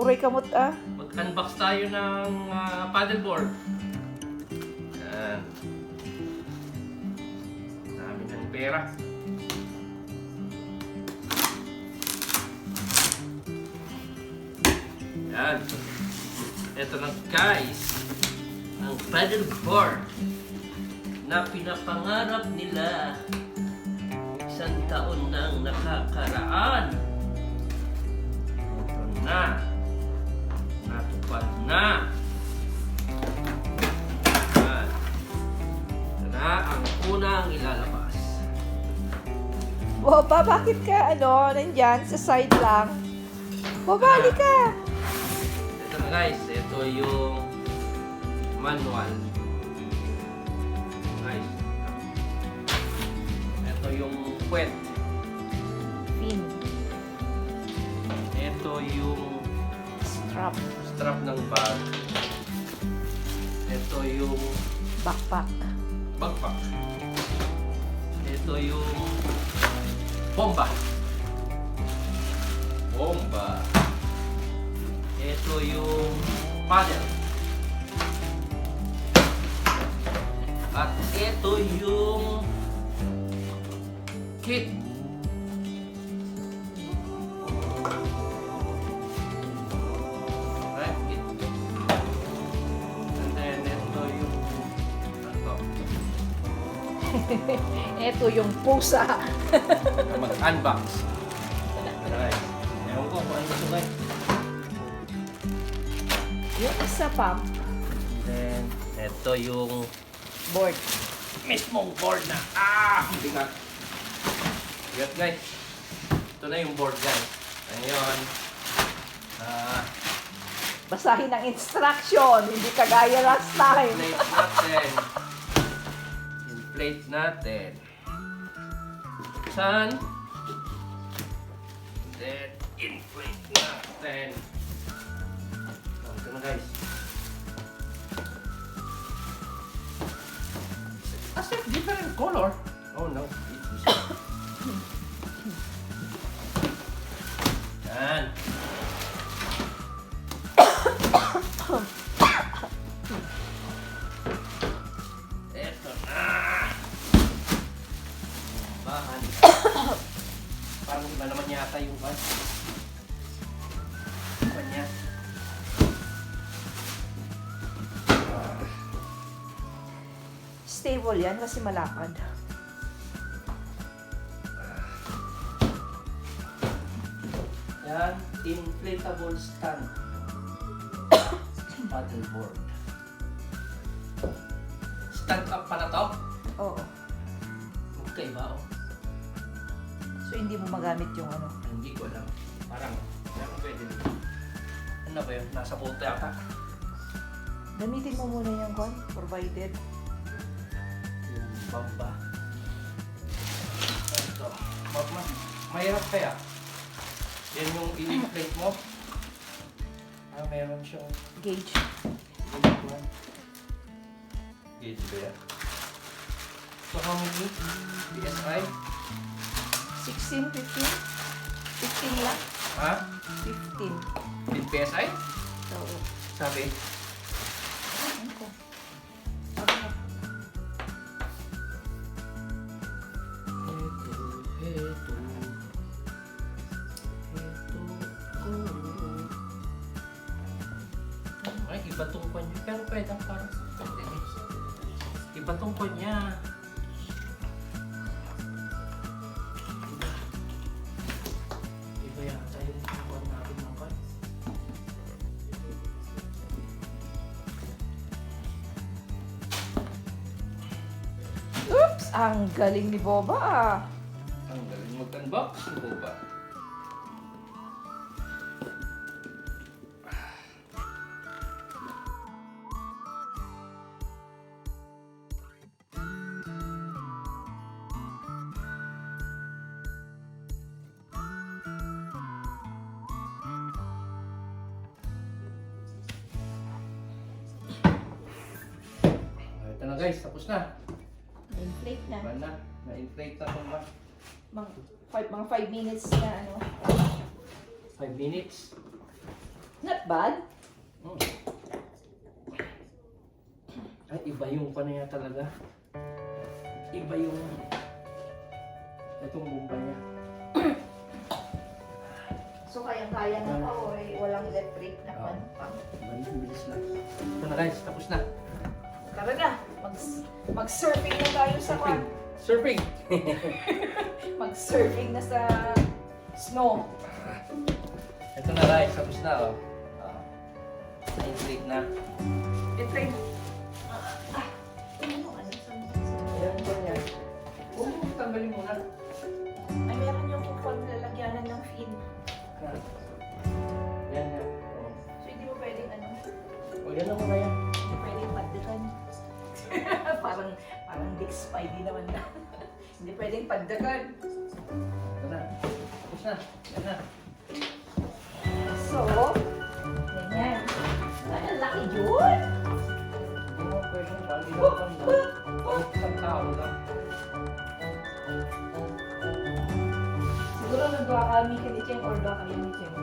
Uray kamot ah. Mag-unbox tayo ng paddleboard. Yan. Dami ng pera. Yan. Ito na guys. Ang paddleboard na pinapangarap nila. Isang taon nang nakakaraan. Ito na. Natupad na. Yan. Ito na ang unang ilalabas. Boba, bakit ka nandyan sa side lang? Boba, halika. Ito na guys, ito yung manual. Guys. Ito yung puwet. Pin. Ito yung Strap. strap ng bag. Ito yung Backpack. backpack. Ito yung bomba. Bomba. Ito yung paddle. At ito yung kit. Right, kit. And then ito yung Ito yung pusa. mag-unbox. Alright. Ewan ko kung ano ito guys. Yung isa pa, Then, ito yung board. mismong board na. Bigat. Bigat guys. Ito na yung board guys. Ngayon, Basahin ang instruction, hindi kagaya last time. inflate natin. Inflate natin. Buksan. Then, inflate natin. Ito na guys. As if different color. Oh no. Yan. Eto na. Bahan. Parang iba naman yata yung bag. Iba niya. Stable yan kasi malakad. Yan, inflatable stand. Paddleboard. Stand up pa na to? Oo. Okay ba? Oh? So hindi mo magamit yung Hindi ko alam. Parang pwede dito. Ano ba yun? Nasa bote ata. Gamitin mo muna yung provided. Yung bamba. Ito. Mahirap kaya. Yan yung i-inflate mo. Meron siyang Gauge. gauge ba yan? So how many PSI? 16, 15? 15 lang. Ha? 15. 10 PSI? So, Sabi? ano ko? Ay, iba tong kanya. Pero pwede parang iba tong kanya. Iba yata yung kukuha natin ng kanya. Oops! Ang galing ni Boba ah. Ang galing mag-unbox mo ba? Ito na guys, tapos na. Inflate na. Diba na? Na-inflate na itong bag. Mga 5 minutes na 5 minutes. Not bad. Hmm. Ay, iba yung niya talaga. Iba yung itong bomba niya. So kayang-kaya na pa o walang electric na pan pa. Bilis na. Ito na guys, tapos na. Tara na, mag-surfing na tayo sa pan. Surfing! Mag-surfing na sa snow. Ito na guys, tapos na oh. Na-inflate na. Electric. Ayan po niya. Huwag mo tanggalin muna. Ay, meron yung kung lalagyanan ng fin. Yan yan. Oh. So hindi mo pwedeng ano, O yan na muna yan. hindi pwedeng paddakan. parang Dick Spidey naman na. Hindi pwedeng paddakan. Ito na. Tapos na. Yan na. So, ganyan. Ay, ang laki yun! Hindi mo pwedeng palitan mo. Isang tao lang. Siguro nagawa kami kinicheng or gawa kami kinicheng.